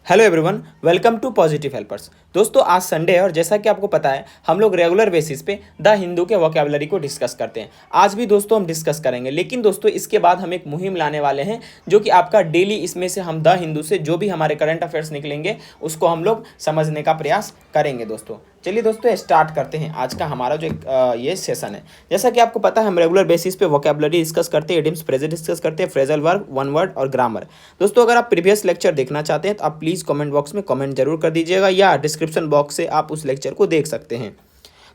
Hello everyone, welcome to positive helpers. दोस्तों आज Sunday है और जैसा कि आपको पता है हम लोग रेगुलर बेसिस पे द हिंदू के वोकैबुलरी को डिस्कस करते हैं। आज भी दोस्तों हम डिस्कस करेंगे, लेकिन दोस्तों इसके बाद हम एक मुहिम लाने वाले हैं जो कि आपका डेली इसमें से हम द हिंदू से जो भी हमारे करंट अफेयर्स निकलेंगे उसको हम लोग समझने का प्रयास करेंगे। दोस्तों चलिए दोस्तों स्टार्ट करते हैं आज का हमारा जो ये सेशन है। जैसा कि आपको पता है हम रेगुलर बेसिस पे वोकैबुलरी डिस्कस करते हैं, इडियम्स, फ्रेजेस डिस्कस करते हैं, फ्रेजल वर्ब, वन वर्ड और ग्रामर। दोस्तों अगर आप प्रीवियस लेक्चर देखना चाहते हैं तो आप प्लीज़ कमेंट बॉक्स में कमेंट जरूर कर दीजिएगा या डिस्क्रिप्शन बॉक्स से आप उस लेक्चर को देख सकते हैं।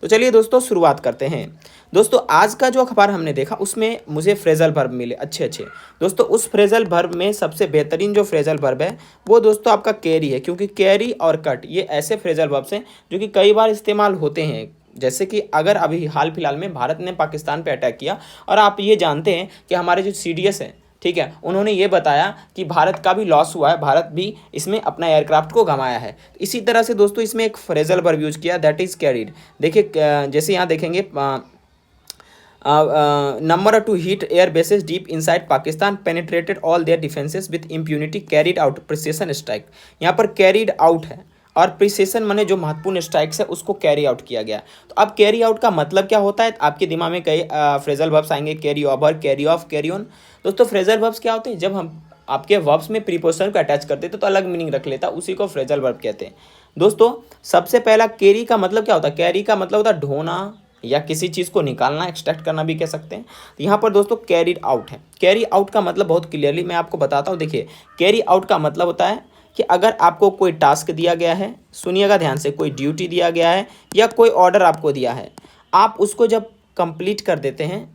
तो चलिए दोस्तों शुरुआत करते हैं। दोस्तों आज का जो अखबार हमने देखा उसमें मुझे फ्रेजल वर्ब मिले अच्छे अच्छे। दोस्तों उस फ्रेजल वर्ब में सबसे बेहतरीन जो फ्रेजल वर्ब है वो दोस्तों आपका कैरी है, क्योंकि कैरी और कट ये ऐसे फ्रेजल वर्ब्स हैं जो कि कई बार इस्तेमाल होते हैं। जैसे कि अगर अभी हाल फिलहाल में भारत ने पाकिस्तान पे अटैक किया और आप ये जानते हैं कि हमारे जो CDS हैं, ठीक है, उन्होंने ये बताया कि भारत का भी लॉस हुआ है, भारत भी इसमें अपना एयरक्राफ्ट को गंवाया है। इसी तरह से दोस्तों इसमें एक फ्रेजल वर्ब यूज किया, दैट इज कैरीड। देखिए जैसे यहाँ देखेंगे number two hit air bases deep inside Pakistan penetrated all their defences with impunity carried out precision strike. यहाँ पर कैरिड आउट है और प्रिसीशन माने जो महत्वपूर्ण स्ट्राइक्स है उसको कैरी आउट किया गया। तो अब कैरी आउट का मतलब क्या होता है, आपके दिमाग में कई फ्रेजल वर्ब्स आएंगे, carry over, carry off, carry on. दोस्तों फ्रेजल वर्ब्स क्या होते हैं, जब हम आपके वर्ब्स में प्रीपोजिशन को अटैच करते तो अलग मीनिंग रख लेता, उसी को फ्रेजल वर्ब कहते हैं। दोस्तों सबसे पहला कैरी का मतलब क्या होता है, कैरी का मतलब होता है ढोना या किसी चीज़ को निकालना, एक्सट्रैक्ट करना भी कह सकते हैं। तो यहाँ पर दोस्तों कैरीड आउट है। कैरी आउट का मतलब बहुत क्लियरली मैं आपको बताता हूँ। देखिए कैरी आउट का मतलब होता है कि अगर आपको कोई टास्क दिया गया है, सुनिएगा ध्यान से, कोई ड्यूटी दिया गया है या कोई ऑर्डर आपको दिया है, आप उसको जब कंप्लीट कर देते हैं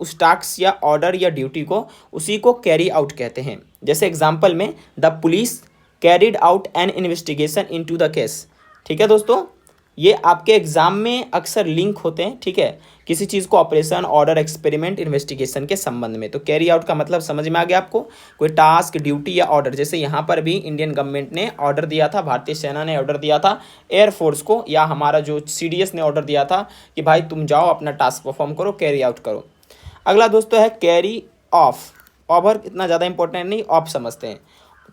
उस टास्क या ऑर्डर या ड्यूटी को, उसी को कैरी आउट कहते हैं। जैसे एग्जांपल में the police carried out an investigation into the case. ठीक है दोस्तों, ये आपके एग्जाम में अक्सर लिंक होते हैं, ठीक है, किसी चीज़ को ऑपरेशन, ऑर्डर, एक्सपेरिमेंट, इन्वेस्टिगेशन के संबंध में। तो कैरी आउट का मतलब समझ में आ गया आपको, कोई टास्क, ड्यूटी या ऑर्डर। जैसे यहाँ पर भी इंडियन गवर्नमेंट ने ऑर्डर दिया था, भारतीय सेना ने ऑर्डर दिया था एयरफोर्स को, या हमारा जो CDS ने ऑर्डर दिया था कि भाई तुम जाओ अपना टास्क परफॉर्म करो, कैरी आउट करो। अगला दोस्तों है कैरी ऑफ। ओवर इतना ज़्यादा इंपॉर्टेंट नहीं, ऑफ समझते हैं।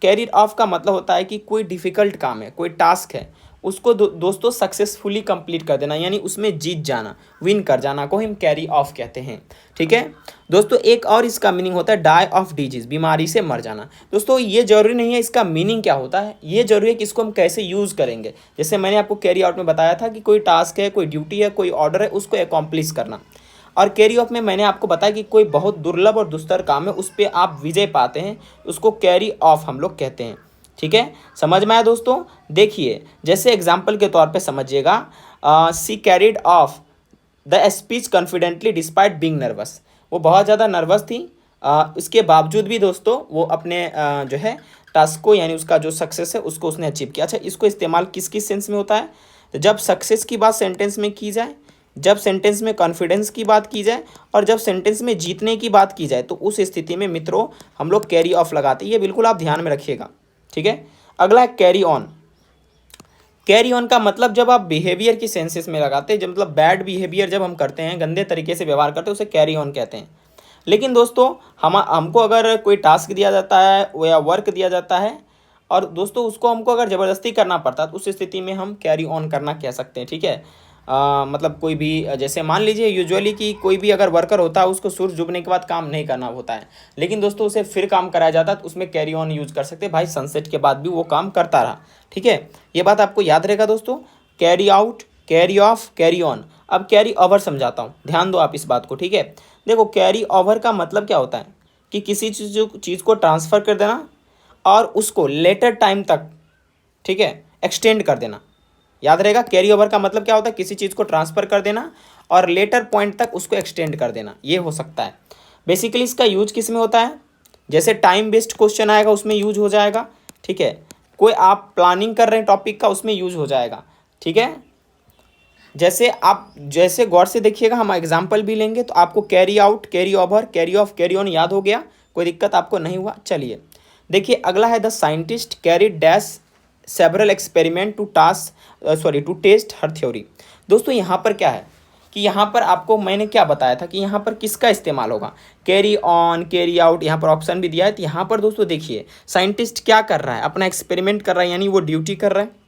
कैरी ऑफ का मतलब होता है कि कोई डिफ़िकल्ट काम है, कोई टास्क है, उसको दोस्तों सक्सेसफुली कंप्लीट कर देना, यानी उसमें जीत जाना, विन कर जाना को हम कैरी ऑफ कहते हैं। ठीक है दोस्तों, एक और इसका मीनिंग होता है डाई ऑफ डिजीज, बीमारी से मर जाना। दोस्तों ये जरूरी नहीं है इसका मीनिंग क्या होता है, ये जरूरी है कि इसको हम कैसे यूज़ करेंगे। जैसे मैंने आपको कैरी आउट में बताया था कि कोई टास्क है, कोई ड्यूटी है, कोई ऑर्डर है, उसको एकम्प्लिश करना। और कैरी ऑफ में मैंने आपको बताया कि कोई बहुत दुर्लभ और दुस्तर काम है, उस पर आप विजय पाते हैं, उसको कैरी ऑफ हम लोग कहते हैं। ठीक है, समझ में आया दोस्तों। देखिए जैसे एग्जाम्पल के तौर पे समझिएगा, she carried off the speech confidently despite being nervous. वो बहुत ज़्यादा नर्वस थी, इसके बावजूद भी दोस्तों वो अपने जो है टास्क को, यानी उसका जो सक्सेस है उसको उसने अचीव किया। अच्छा, इसको इस्तेमाल किस किस सेंस में होता है, तो जब सक्सेस की बात सेंटेंस में की जाए, जब सेंटेंस में कॉन्फिडेंस की बात की जाए, और जब सेंटेंस में जीतने की बात की जाए, तो उस स्थिति में मित्रों हम लोग कैरी ऑफ लगाते हैं। ये बिल्कुल आप ध्यान में रखिएगा। ठीक है, अगला है कैरी ऑन। कैरी ऑन का मतलब जब आप बिहेवियर की सेंसेस में लगाते हैं, जब मतलब बैड बिहेवियर जब हम करते हैं, गंदे तरीके से व्यवहार करते हैं, उसे कैरी ऑन कहते हैं। लेकिन दोस्तों हमको अगर कोई टास्क दिया जाता है या वर्क दिया जाता है और दोस्तों उसको हमको अगर ज़बरदस्ती करना पड़ता है, तो उस स्थिति में हम कैरी ऑन करना कह सकते हैं। ठीक है, मतलब कोई भी, जैसे मान लीजिए यूजुअली कि कोई भी अगर वर्कर होता है उसको सूरज डूबने के बाद काम नहीं करना होता है, लेकिन दोस्तों उसे फिर काम कराया जाता है, तो उसमें कैरी ऑन यूज कर सकते हैं, भाई सनसेट के बाद भी वो काम करता रहा। ठीक है, ये बात आपको याद रहेगा दोस्तों। Carry out, carry off, carry on. अब कैरी ओवर समझाता हूँ, ध्यान दो आप इस बात को। ठीक है, देखो कैरी ओवर का मतलब क्या होता है कि किसी चीज़ को ट्रांसफ़र कर देना और उसको लेटर टाइम तक, ठीक है, एक्सटेंड कर देना। याद रहेगा, कैरी ओवर का मतलब क्या होता है, किसी चीज़ को ट्रांसफ़र कर देना और लेटर पॉइंट तक उसको एक्सटेंड कर देना, ये हो सकता है। बेसिकली इसका यूज किस में होता है, जैसे टाइम बेस्ड क्वेश्चन आएगा उसमें यूज हो जाएगा। ठीक है, कोई आप प्लानिंग कर रहे हैं टॉपिक का, उसमें यूज हो जाएगा। ठीक है, जैसे गौर से देखिएगा, हम एग्जाम्पल भी लेंगे तो आपको carry out, carry over, carry off, carry on याद हो गया, कोई दिक्कत आपको नहीं हुआ। चलिए देखिए अगला है the scientist carried dash several experiment to test her theory. दोस्तों यहाँ पर क्या है, कि यहाँ पर आपको मैंने क्या बताया था कि यहाँ पर किसका इस्तेमाल होगा, कैरी ऑन, कैरी आउट, यहाँ पर ऑप्शन भी दिया है। तो यहाँ पर दोस्तों देखिए साइंटिस्ट क्या कर रहा है, अपना एक्सपेरिमेंट कर रहा है, यानी वो ड्यूटी कर रहा है।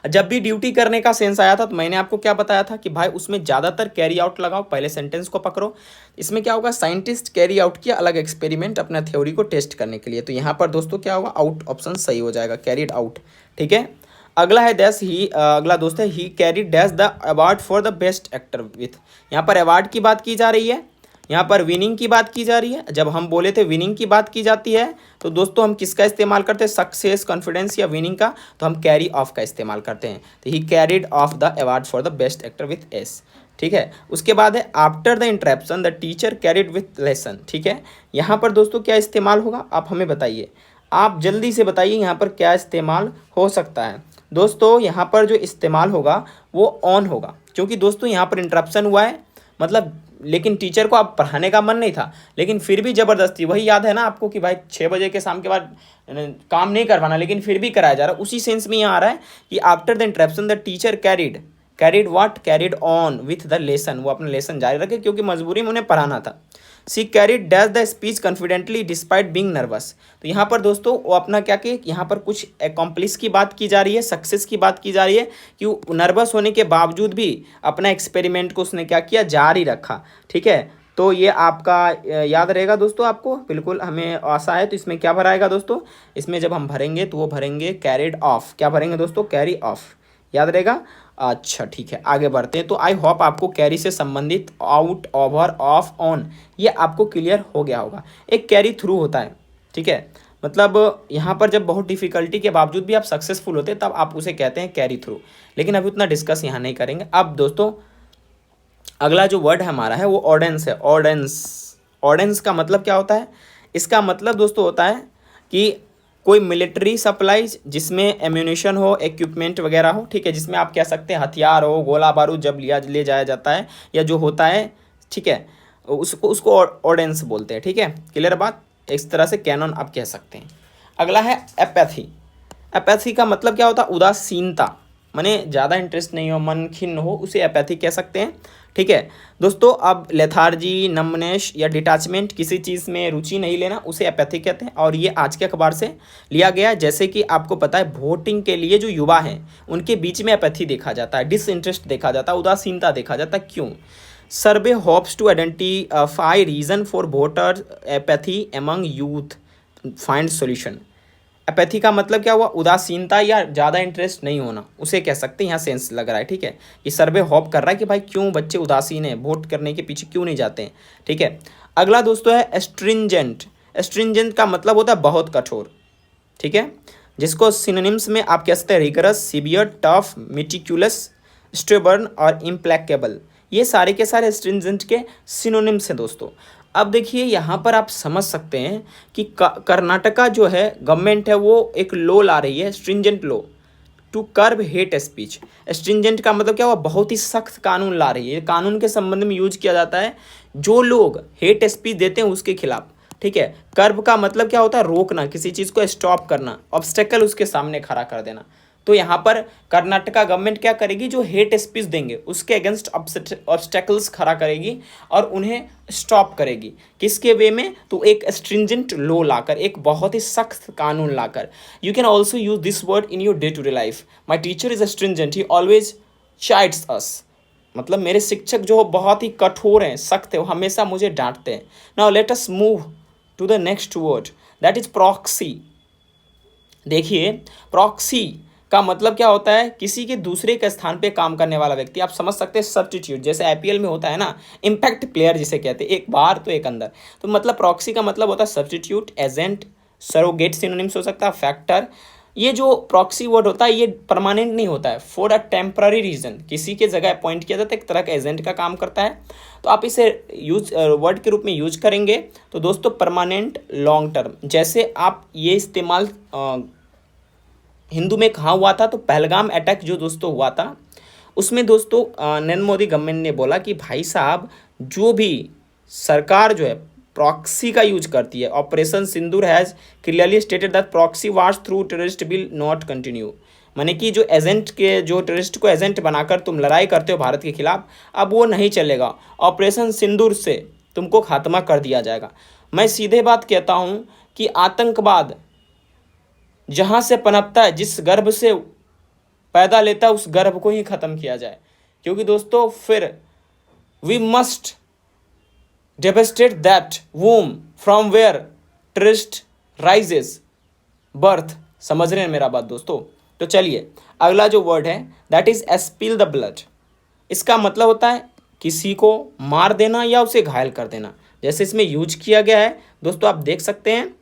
जब भी ड्यूटी करने का सेंस आया था तो मैंने आपको क्या बताया था कि भाई उसमें ज़्यादातर कैरी आउट लगाओ, पहले सेंटेंस को पकड़ो। इसमें क्या होगा, साइंटिस्ट कैरी आउट किया अलग एक्सपेरिमेंट अपना थ्योरी को टेस्ट करने के लिए। तो यहाँ पर दोस्तों क्या होगा, आउट ऑप्शन सही हो जाएगा, कैरिड आउट। ठीक है, अगला है डैश ही, अगला दोस्त है ही carry dash the award for the best actor with. यहाँ पर अवार्ड की बात की जा रही है, यहाँ पर विनिंग की बात की जा रही है। जब हम बोले थे विनिंग की बात की जाती है तो दोस्तों हम किसका इस्तेमाल करते हैं, सक्सेस, कॉन्फिडेंस या विनिंग का, तो हम कैरी ऑफ का इस्तेमाल करते हैं। तो ही carried off the award for the best actor with S. ठीक है, उसके बाद है after the interruption the teacher carried with lesson. ठीक है, यहाँ पर दोस्तों क्या इस्तेमाल होगा, आप हमें बताइए, आप जल्दी से बताइए यहाँ पर क्या इस्तेमाल हो सकता है। दोस्तों यहाँ पर जो इस्तेमाल होगा वो ऑन होगा, क्योंकि दोस्तों यहाँ पर इंटरप्शन हुआ है, मतलब लेकिन टीचर को आप पढ़ाने का मन नहीं था, लेकिन फिर भी ज़बरदस्ती, वही याद है ना आपको कि भाई 6 बजे के शाम के बाद काम नहीं करवाना, लेकिन फिर भी कराया जा रहा है। उसी सेंस में यहाँ आ रहा है कि after the interruption the teacher carried what, carried on with the lesson, वो अपना लेसन जारी रखे क्योंकि मजबूरी में उन्हें पढ़ाना था। She carried dash the speech confidently despite being nervous. तो यहाँ पर दोस्तों वो अपना क्या कि यहाँ पर कुछ एकम्प्लिस की बात की जा रही है, सक्सेस की बात की जा रही है कि वो नर्वस होने के बावजूद भी अपना एक्सपेरिमेंट को उसने क्या किया, जारी रखा। ठीक है, तो ये आपका याद रहेगा दोस्तों, आपको बिल्कुल हमें आशा है। तो इसमें क्या भराएगा दोस्तों, इसमें जब हम भरेंगे तो वो भरेंगे कैरिड ऑफ, क्या भरेंगे दोस्तों, कैरी ऑफ, याद रहेगा। अच्छा ठीक है, आगे बढ़ते हैं। तो आई होप आपको कैरी से संबंधित आउट, ओवर, ऑफ, ऑन ये आपको क्लियर हो गया होगा। एक कैरी थ्रू होता है, ठीक है, मतलब यहाँ पर जब बहुत डिफिकल्टी के बावजूद भी आप सक्सेसफुल होते हैं तब आप उसे कहते हैं कैरी थ्रू, लेकिन अभी उतना डिस्कस यहाँ नहीं करेंगे। अब दोस्तों अगला जो वर्ड हमारा है वो ऑर्डेंस है। ऑर्डेंस, ऑर्डेंस का मतलब क्या होता है, इसका मतलब दोस्तों होता है कि कोई मिलिट्री सप्लाईज जिसमें एम्यूनिशन हो, इक्विपमेंट वगैरह हो, ठीक है, जिसमें आप कह सकते हैं हथियार हो, गोला बारूद जब ले जाया जाता है या जो होता है, ठीक है, उसको ऑर्डेंस बोलते हैं। ठीक है, क्लियर बात, इस तरह से कैनन आप कह सकते हैं। अगला है एपैथी। एपैथी का मतलब क्या होता है, उदासीनता, माने ज़्यादा इंटरेस्ट नहीं हो, मन खिन्न हो, उसे एपैथी कह सकते हैं। ठीक है दोस्तों, अब लेथार्जी, नम्बनेस या डिटैचमेंट, किसी चीज़ में रुचि नहीं लेना, उसे एपैथी कहते हैं। और ये आज के अखबार से लिया गया है। जैसे कि आपको पता है वोटिंग के लिए जो युवा हैं उनके बीच में एपैथी देखा जाता है, डिसइंटरेस्ट देखा जाता है, उदासीनता देखा जाता है। क्यों? Survey hopes to identify reason for voter apathy among youth, find solution. Apathy का मतलब क्या हुआ, उदासीनता या ज़्यादा इंटरेस्ट नहीं होना, उसे कह सकते हैं। यहाँ सेंस लग रहा है, ठीक है, ये सर्वे होप कर रहा है कि भाई क्यों बच्चे उदासीन हैं, वोट करने के पीछे क्यों नहीं जाते हैं। ठीक है, अगला दोस्तों है एस्ट्रिंजेंट। एस्ट्रिंजेंट का मतलब होता है बहुत कठोर, ठीक है, जिसको सिनोनिम्स में आप कह सकते हैं रिगरस, सीवियर, टफ, मेटिकुलस, स्टेबर्न और इम्प्लैकेबल। ये सारे के सारे एस्ट्रिंजेंट के सिनोनिम्स हैं दोस्तों। अब देखिए यहाँ पर आप समझ सकते हैं कि कर्नाटका जो है गवर्नमेंट है वो एक लॉ ला रही है, stringent law to curb hate speech. Stringent का मतलब क्या हुआ, बहुत ही सख्त कानून ला रही है। कानून के संबंध में यूज किया जाता है जो लोग हेट स्पीच देते हैं उसके खिलाफ। ठीक है, कर्ब का मतलब क्या होता है, रोकना, किसी चीज़ को स्टॉप करना, ऑब्स्टेकल उसके सामने खड़ा कर देना। तो यहाँ पर कर्नाटका गवर्नमेंट क्या करेगी, जो हेट स्पीच देंगे उसके अगेंस्ट ऑब्स्टेकल्स खड़ा करेगी और उन्हें स्टॉप करेगी। किसके वे में, तो एक स्ट्रिंजेंट लॉ लाकर, एक बहुत ही सख्त कानून लाकर। You can also use this word in your day to day life. My teacher is stringent, he always chides us, मतलब मेरे शिक्षक जो बहुत ही कठोर हैं, सख्त है, वो हमेशा मुझे डांटते हैं। Now let us move to the next word, that is proxy. देखिए प्रॉक्सी का मतलब क्या होता है, किसी के दूसरे के स्थान पे काम करने वाला व्यक्ति। आप समझ सकते हैं सब्स्टिट्यूट, जैसे आईपीएल में होता है ना, इम्पैक्ट प्लेयर जिसे कहते हैं, एक बाहर तो एक अंदर। तो मतलब प्रॉक्सी का मतलब होता है सब्स्टिट्यूट, एजेंट, सरोगेट सिनोनिम्स हो सकता है, फैक्टर। ये जो प्रॉक्सी वर्ड होता है ये परमानेंट नहीं होता है, फॉर अ टेम्पररी रीजन, किसी के जगह अपॉइंट किया जाता है, एक तरह का एजेंट का काम करता है। तो आप इसे यूज वर्ड के रूप में यूज करेंगे तो दोस्तों परमानेंट, लॉन्ग टर्म। जैसे आप ये इस्तेमाल हिंदू में कहाँ हुआ था, तो पहलगाम अटैक जो दोस्तों हुआ था उसमें दोस्तों नरेंद्र मोदी गवर्नमेंट ने बोला कि भाई साहब जो भी सरकार जो है प्रॉक्सी का यूज करती है, operation Sindoor has clearly stated that proxy wars through terrorist will not continue. माने कि जो एजेंट के जो टेररिस्ट को एजेंट बनाकर तुम लड़ाई करते हो भारत के खिलाफ, अब वो नहीं चलेगा। ऑपरेशन सिंदूर से तुमको खात्मा कर दिया जाएगा। मैं सीधे बात कहता हूँ कि आतंकवाद जहाँ से पनपता है, जिस गर्भ से पैदा लेता है, उस गर्भ को ही ख़त्म किया जाए। क्योंकि दोस्तों फिर we must devastate that womb from where terrorist rises birth। समझ रहे हैं मेरा बात दोस्तों? तो चलिए अगला जो वर्ड है that is spill the blood. इसका मतलब होता है किसी को मार देना या उसे घायल कर देना। जैसे इसमें यूज किया गया है दोस्तों, आप देख सकते हैं,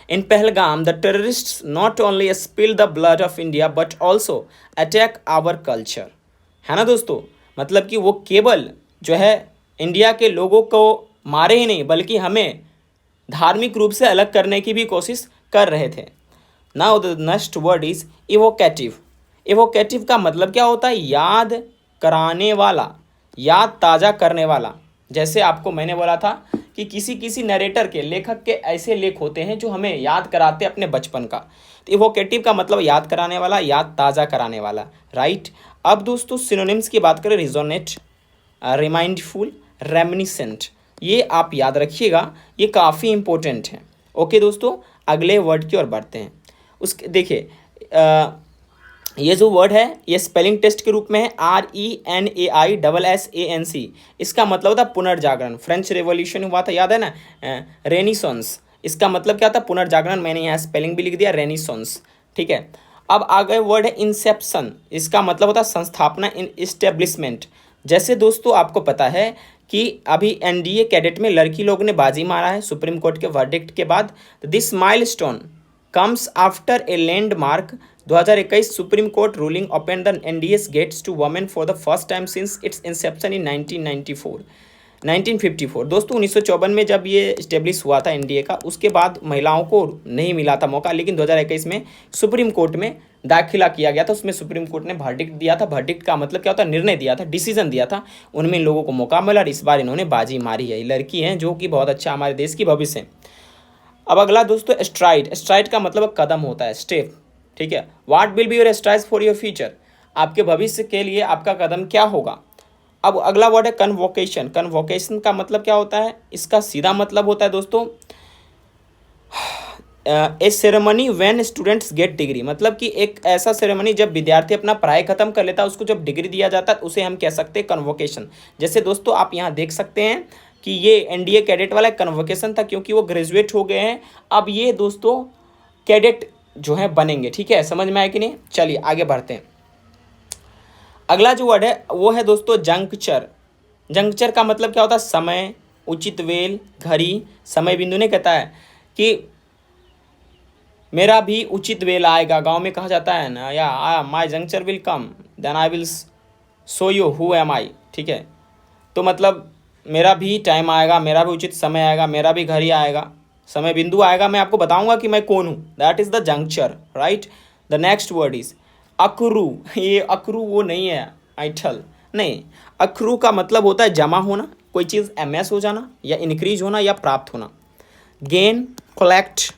in Pahalgam the terrorists not only spill the blood of India but also attack our culture. है ना दोस्तों? मतलब कि वो केवल जो है इंडिया के लोगों को मारे ही नहीं, बल्कि हमें धार्मिक रूप से अलग करने की भी कोशिश कर रहे थे। Now the next word is evocative. Evocative का मतलब क्या होता है? याद कराने वाला, याद ताज़ा करने वाला। जैसे आपको मैंने बोला था कि किसी किसी नरेटर के, लेखक के ऐसे लेख होते हैं जो हमें याद कराते हैं अपने बचपन का। तो इवोकेटिव का मतलब याद कराने वाला, याद ताज़ा कराने वाला, राइट। अब दोस्तों सिनोनिम्स की बात करें, रिजोनेट, रिमाइंडफुल, रेमिनिसेंट, ये आप याद रखिएगा, ये काफ़ी इंपॉर्टेंट है। ओके दोस्तों, अगले वर्ड की ओर बढ़ते हैं। उसके देखिए ये जो वर्ड है ये स्पेलिंग टेस्ट के रूप में है, RENAISSANC। इसका मतलब होता है पुनर्जागरण। फ्रेंच रेवोल्यूशन हुआ था, याद है ना, रेनिसॉन्स। इसका मतलब क्या था? पुनर्जागरण। मैंने यहाँ स्पेलिंग भी लिख दिया, रेनिसॉन्स, ठीक है। अब आगे वर्ड है इंसेप्शन। इसका मतलब होता है संस्थापना, इन इस्टेब्लिशमेंट। जैसे दोस्तों आपको पता है कि अभी NDA कैडेट में लड़की लोग ने बाजी मारा है सुप्रीम कोर्ट के वर्डिक्ट के बाद। This milestone comes after a landmark 2021 supreme court ruling open the NDA's gates to women for the first time since its inception in 1954। दोस्तों 1954 में जब ये इस्टेब्लिश हुआ था NDA का, उसके बाद महिलाओं को नहीं मिला था मौका, लेकिन 2021 में सुप्रीम कोर्ट में दाखिला किया गया था। उसमें सुप्रीम कोर्ट ने वर्डिक्ट दिया था। वर्डिक्ट का मतलब क्या होता है? निर्णय दिया था, डिसीजन दिया था। उनमें लोगों को मौका मिला और इस बार इन्होंने बाजी मारी है। ये लड़की हैं जो कि बहुत अच्छा हमारे देश की भविष्य है। अब अगला दोस्तों स्ट्राइड। स्ट्राइड का मतलब कदम होता है, स्टेप, ठीक है। What will be your strides for your future? आपके भविष्य के लिए आपका कदम क्या होगा? अब अगला वर्ड है कन्वोकेशन। कन्वोकेशन का मतलब क्या होता है? इसका सीधा मतलब होता है दोस्तों a ceremony when students get degree. मतलब कि एक ऐसा सेरेमनी जब विद्यार्थी अपना पढ़ाई खत्म कर लेता है, उसको जब डिग्री दिया जाता है, उसे हम कह सकते हैं कन्वोकेशन। जैसे दोस्तों आप यहाँ देख सकते हैं कि ये NDA कैडेट वाला कन्वोकेशन था, क्योंकि वो ग्रेजुएट हो गए हैं। अब ये दोस्तों कैडेट जो है बनेंगे, ठीक है। समझ में आया कि नहीं? चलिए आगे बढ़ते हैं। अगला जो वर्ड है वो है दोस्तों जंक्चर। जंक्चर का मतलब क्या होता है? समय, उचित वेल, घड़ी। समय बिंदु ने कहता है कि मेरा भी उचित वेल आएगा। गांव में कहा जाता है ना, या my juncture will come then I will show you who am I, ठीक है। तो मतलब मेरा भी टाइम आएगा, मेरा भी उचित समय आएगा, मेरा भी घड़ी आएगा, समय बिंदु आएगा, मैं आपको बताऊंगा कि मैं कौन हूँ। That is the juncture, right. The next word is accrue. ये अकरू वो नहीं है ऐठल, नहीं। अकरू का मतलब होता है जमा होना, कोई चीज़ MS हो जाना या इंक्रीज होना या प्राप्त होना। गेन, कलेक्ट,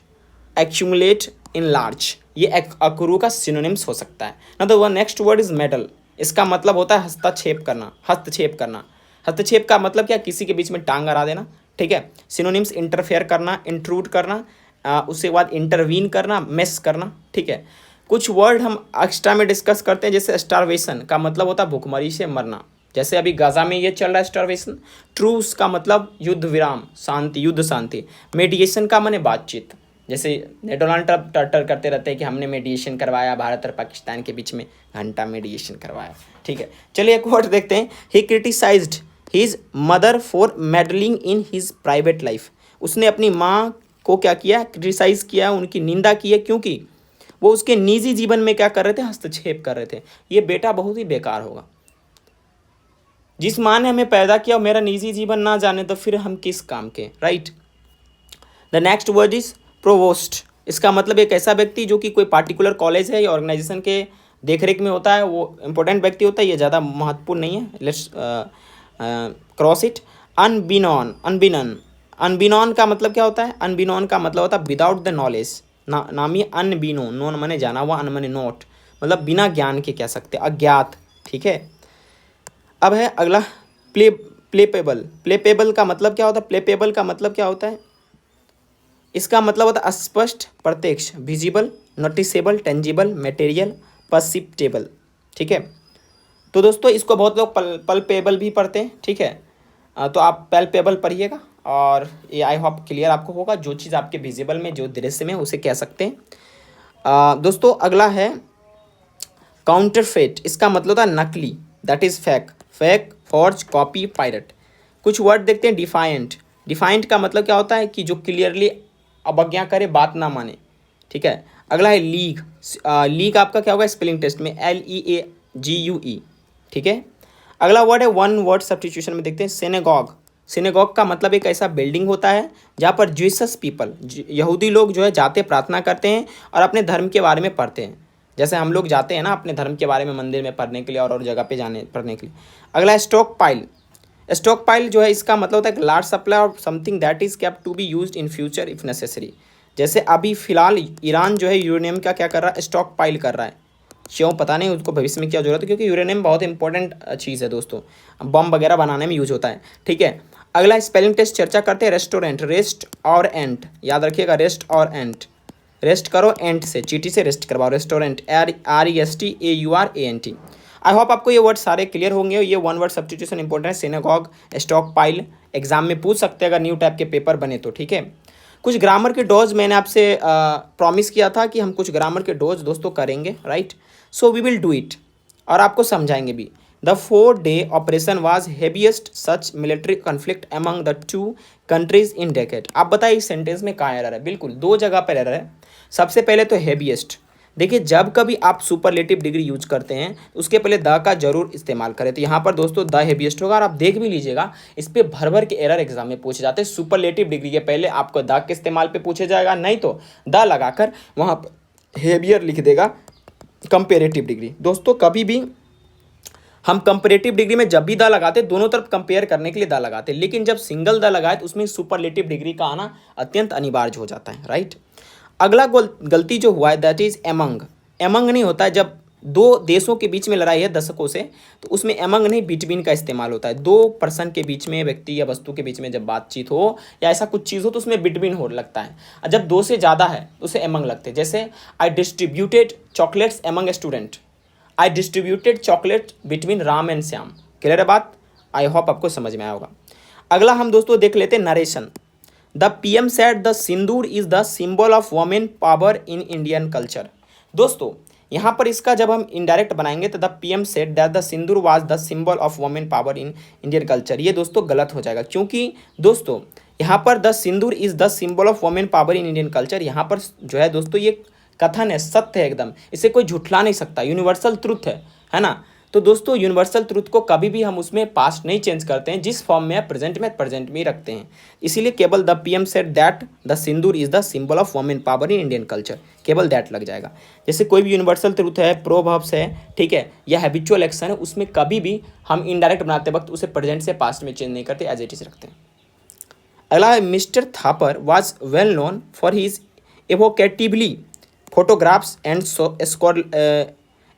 एक्यूमुलेट, इनलार्ज, ये अकरू का सिनोनिम्स हो सकता है ना। तो नेक्स्ट वर्ड इज मेडल। इसका मतलब होता है हस्तक्षेप करना, हस्तक्षेप करना। हस्तक्षेप का मतलब क्या? किसी के बीच में टांग अड़ा देना, ठीक है। सिनोनिम्स इंटरफेयर करना, इंट्रूड करना, उसके बाद इंटरवीन करना, मेस करना, ठीक है। कुछ वर्ड हम एक्स्ट्रा में डिस्कस करते हैं, जैसे स्टारवेशन का मतलब होता है भूखमरी से मरना। जैसे अभी गाजा में ये चल रहा है स्टारवेशन। ट्रूस का मतलब युद्ध विराम, शांति, युद्ध शांति। मेडिएशन का माने बातचीत। जैसे डोनाल्ड ट्रंप टर्टर करते रहते हैं कि हमने मेडिएशन करवाया भारत और पाकिस्तान के बीच में, घंटा मेडिएशन करवाया, ठीक है। चलिए एक वर्ड देखते हैं। He criticised his mother for meddling in his private life. उसने अपनी माँ को क्या किया? क्रिटिसाइज किया, उनकी निंदा की है, क्योंकि वो उसके निजी जीवन में क्या कर रहे थे? हस्तक्षेप कर रहे थे। ये बेटा बहुत ही बेकार होगा। जिस माँ ने हमें पैदा किया और मेरा निजी जीवन ना जाने तो फिर हम किस काम के, right. The next word is provost. इसका मतलब एक ऐसा व्यक्ति जो कि कोई पार्टिकुलर कॉलेज है या ऑर्गेनाइजेशन के देखरेख में होता है, वो इंपॉर्टेंट व्यक्ति होता है। ये ज़्यादा महत्वपूर्ण नहीं है, लेट्स क्रॉस इट। अनबिनॉन, अनबिनन। अनबिनॉन का मतलब क्या होता है? अनबिनॉन का मतलब होता है विदाउट द नॉलेज। नामी अनबिनो, नॉन माने जाना हुआ, अन माने नॉट, मतलब बिना ज्ञान के कह सकते हैं, अज्ञात। ठीक है, अब है अगला प्लेपेबल। प्लेपेबल का मतलब क्या होता है? प्लेपेबल का मतलब क्या होता है? इसका मतलब होता है स्पष्ट, प्रत्यक्ष, विजिबल, नोटिसेबल, टेंजिबल, मटेरियल, परसिप्टेबल। ठीक है, तो दोस्तों इसको बहुत लोग पल्पेबल भी पढ़ते हैं। ठीक है, तो आप पल्पेबल पढ़िएगा और ये आई होप क्लियर आपको होगा। जो चीज़ आपके विजिबल में, जो दृश्य में, उसे कह सकते हैं। दोस्तों अगला है काउंटरफेट। इसका मतलब होता है नकली, that is fake. Fake, forge, copy, pirate. कुछ वर्ड देखते हैं। डिफाइंट। डिफाइंट का मतलब क्या होता है कि जो क्लियरली अवज्ञा करे, बात ना माने। ठीक है, अगला है लीग। लीग आपका क्या होगा स्पेलिंग टेस्ट में? LEAGUE। ठीक है, अगला वर्ड है वन वर्ड सब्स्टिट्यूशन में देखते हैं सिनेगॉग। सिनेगॉग का मतलब एक ऐसा बिल्डिंग होता है जहाँ पर ज्यूसस पीपल, यहूदी लोग जो है जाते, प्रार्थना करते हैं और अपने धर्म के बारे में पढ़ते हैं। जैसे हम लोग जाते हैं ना अपने धर्म के बारे में मंदिर में पढ़ने के लिए और जगह पे जाने पढ़ने के लिए। अगला है स्टॉक पाइल। स्टॉक पाइल जो है इसका मतलब होता है large supply of something that is kept to be used in future if necessary. जैसे अभी फिलहाल ईरान जो है यूरेनियम का क्या कर रहा है? स्टॉक पाइल कर रहा है। क्यों पता नहीं, उसको भविष्य में क्या जरूरत है, क्योंकि यूरेनियम बहुत इंपॉर्टेंट चीज़ है दोस्तों, बम वगैरह बनाने में यूज होता है। ठीक है, अगला स्पेलिंग टेस्ट चर्चा करते हैं। रेस्टोरेंट, रेस्ट और एंट, याद रखिएगा, रेस्ट और एंट। रेस्ट करो एंट से, चीटी से रेस्ट करवाओ। Restaurant, RESTAURANT। आई होप आपको ये वर्ड सारे क्लियर होंगे। ये वन वर्ड सब्स्टिट्यूशन इंपॉर्टेंट है। सिनेगॉग, स्टॉक पाइल, एग्जाम में पूछ सकते हैं अगर न्यू टाइप के पेपर बने तो। ठीक है, कुछ ग्रामर के डोज मैंने आपसे प्रॉमिस किया था कि हम कुछ ग्रामर के डोज दोस्तों करेंगे, right? So we will do it और आपको समझाएंगे भी। The 4-day operation was heaviest such military conflict among the 2 countries in decade. आप बताइए इस सेंटेंस में कहाँ एरर है? बिल्कुल दो जगह पर एरर है। सबसे पहले तो हेवीएस्ट। देखिए जब कभी आप सुपरलेटिव डिग्री यूज करते हैं उसके पहले द का जरूर इस्तेमाल करें। तो यहाँ पर दोस्तों द हेवीएस्ट होगा और आप देख भी लीजिएगा इस पर भर भर के एरर एग्जाम में पूछे जाते हैं। सुपरलेटिव डिग्री के पहले आपको द के इस्तेमाल पे पूछे जाएगा, नहीं तो द लगाकर वहाँ पर हेवियर लिख देगा कंपेरेटिव डिग्री। दोस्तों कभी भी हम कंपेरेटिव डिग्री में जब भी द लगाते दोनों तरफ कंपेयर करने के लिए द लगाते, लेकिन जब सिंगल द लगाए तो उसमें सुपरलेटिव डिग्री का आना अत्यंत अनिवार्य हो जाता है, राइट? अगला गलती जो हुआ है दैट इज एमंग। एमंग नहीं होता है जब दो देशों के बीच में लड़ाई है दशकों से, तो उसमें एमंग नहीं बिटवीन का इस्तेमाल होता है। दो पर्सन के बीच में, व्यक्ति या वस्तु के बीच में जब बातचीत हो या ऐसा कुछ चीज़ हो तो उसमें बिटवीन हो लगता है। और जब दो से ज़्यादा है तो उसे एमंग लगते हैं। जैसे I distributed chocolates among a student. I distributed chocolate between Ram and Shyam. Clear है बात? आई होप आपको समझ में आया होगा। अगला हम दोस्तों देख लेते हैं narration. The PM said the Sindoor is the symbol of women power in Indian culture. दोस्तों यहाँ पर इसका जब हम इनडायरेक्ट बनाएंगे तो the PM said that the Sindoor was the symbol of women power in Indian culture. ये दोस्तों गलत हो जाएगा, क्योंकि दोस्तों यहाँ पर the Sindoor is the symbol of women power in Indian culture, यहाँ पर जो है दोस्तों ये कथन है, सत्य है एकदम, इसे कोई झुठला नहीं सकता, यूनिवर्सल ट्रुथ है ना? तो दोस्तों यूनिवर्सल ट्रुथ को कभी भी हम उसमें पास्ट नहीं चेंज करते हैं, जिस फॉर्म में है प्रेजेंट में ही रखते हैं। इसीलिए केवल the PM said that the Sindoor is the symbol of women power in Indian culture, केवल दैट लग जाएगा। जैसे कोई भी यूनिवर्सल ट्रुथ है, प्रोवर्ब्स है, ठीक है, या हैबिचुअल एक्शन है, उसमें कभी भी हम इनडायरेक्ट बनाते वक्त उसे प्रेजेंट से पास्ट में चेंज नहीं करते, एज इट इज रखते हैं। अगला है mister Thapar was well known for his evocatively photographs and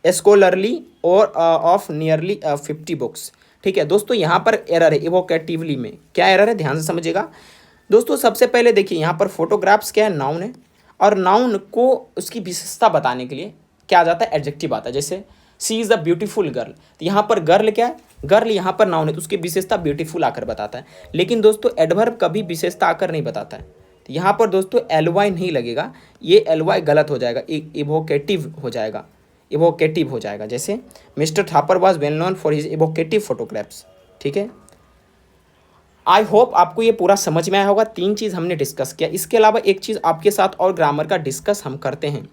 scholarly oeuvre of nearly 50 books. ठीक है दोस्तों, यहाँ पर एरर है इवोकेटिवली में। क्या एरर है ध्यान से समझिएगा दोस्तों। सबसे पहले देखिए यहाँ पर फोटोग्राफ्स क्या है, नाउन है, और नाउन को उसकी विशेषता बताने के लिए क्या आ जाता है, एडजेक्टिव आता है। जैसे सी इज़ अ ब्यूटीफुल गर्ल, तो यहाँ पर गर्ल क्या है, गर्ल यहाँ पर नाउन है, तो उसकी विशेषता ब्यूटीफुल आकर बताता है। लेकिन दोस्तों एडवर्ब कभी विशेषता आकर नहीं बताता है, तो यहाँ पर दोस्तों एलवाई नहीं लगेगा, ये एलवाई गलत हो जाएगा, इवोकेटिव हो जाएगा, इवोकेटिव हो जाएगा। जैसे mister Thapar was well known for his evocative photographs. ठीक है, आई होप आपको ये पूरा समझ में आया होगा। 3 चीज़ हमने डिस्कस किया, इसके अलावा एक चीज़ आपके साथ और ग्रामर का डिस्कस हम करते हैं।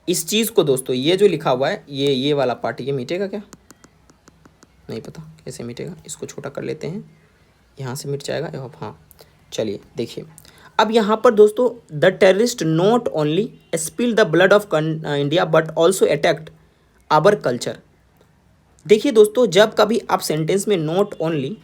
इस चीज़ को दोस्तों ये जो लिखा हुआ है ये वाला पार्ट, ये मिटेगा क्या? नहीं पता कैसे मिटेगा, इसको छोटा कर लेते हैं, यहाँ से मिट जाएगा। हाँ चलिए देखिए, अब यहाँ पर दोस्तों the terrorist not only spill the blood of India but also attacked our culture. देखिए दोस्तों जब कभी आप सेंटेंस में नॉट ओनली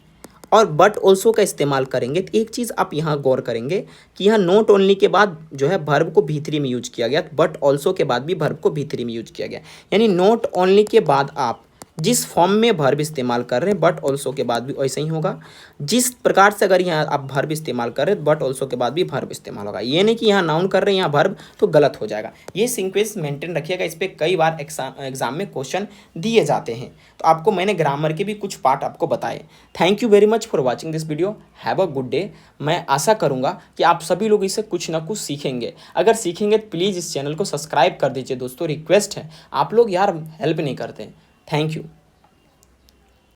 और बट ऑल्सो का इस्तेमाल करेंगे तो एक चीज़ आप यहाँ गौर करेंगे कि यहाँ नॉट ओनली के बाद जो है वर्ब को भी3 में यूज किया गया, बट ऑल्सो के बाद भी वर्ब को भी3 में यूज किया गया। यानी नॉट ओनली के बाद आप जिस फॉर्म में वर्ब इस्तेमाल कर रहे हैं बट ऑल्सो के बाद भी वैसे ही होगा। जिस प्रकार से अगर यहाँ आप वर्ब इस्तेमाल कर रहे हैं बट ऑल्सो के बाद भी वर्ब इस्तेमाल होगा। ये नहीं कि यहाँ नाउन कर रहे हैं यहाँ वर्ब तो गलत हो जाएगा। ये सीक्वेंस मेंटेन रखिएगा, इस पर कई बार एग्जाम में क्वेश्चन दिए जाते हैं। तो आपको मैंने ग्रामर के भी कुछ पार्ट आपको बताए। Thank you very much for watching this video. Have a good day. मैं आशा करूँगा कि आप सभी लोग इससे कुछ ना कुछ सीखेंगे। अगर सीखेंगे तो प्लीज़ इस चैनल को सब्सक्राइब कर दीजिए दोस्तों, रिक्वेस्ट है। आप लोग यार हेल्प नहीं करते। Thank you.